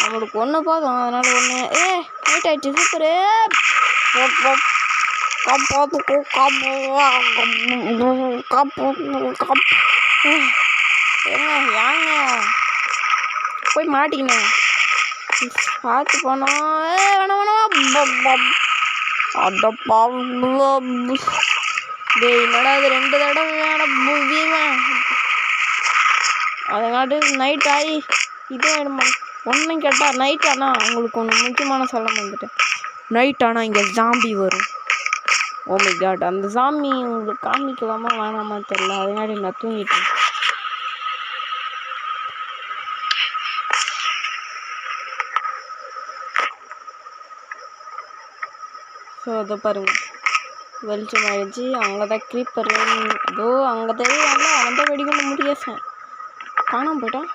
நம்மளுக்கு ஒன்று போதும், அதனால ஒன்று. நைட் ஆயிடுச்சு, சூப்பரு. ஏங்க போய் மாட்டிக்கினேன், பார்த்து போனோம். வேணாம் டேய் என்னடா இது 2 தடவை வேணாம். அதனாட்டு நைட் ஆகி இது வேணுமா ஒன்றும் கேட்டால் நைட் ஆனால் உங்களுக்கு ஒன்று முக்கியமான சொல்ல வந்துட்டேன். நைட் ஆனால் இங்கே ஜாம்பி வரும். ஓ மை காட், அந்த ஜாம்பி உங்களுக்கு காமிக்கலாமா வேணாமா தெரியல, அதனால நான் தூங்கிட்டேன். ஸோ அதை பாருங்கள், வெளிச்சம் ஆகிடுச்சு. அங்கே தான் க்ரீப்பர், அதோ அங்கே தெரியாமல் அவன் தான் வெடிக்கொண்டு முடியாசன் காணாமல் போயிட்டான்.